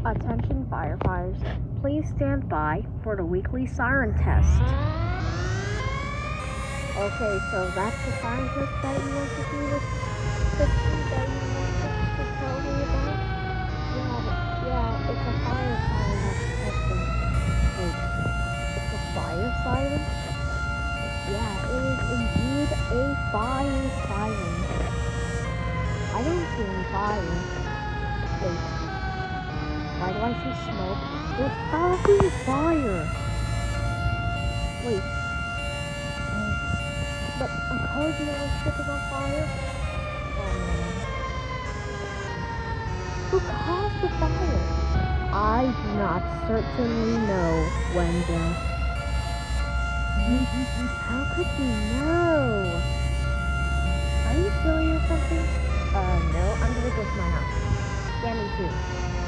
Attention firefighters, please stand by for the weekly siren test. Okay, so that's the siren test that you want to do this that you wanted to tell me about? Yeah, it's a fire siren that's testing. Wait, it's a fire siren? Yeah, it is indeed a fire siren. I don't see any fire. Wait. Why do I see smoke? There's probably fire. Wait. But a car dealership is on fire? Oh man. Who caused the fire? I do not certainly know, Wendell. How could you know? Are you silly or something? No, I'm gonna go to my house. Yeah, me too.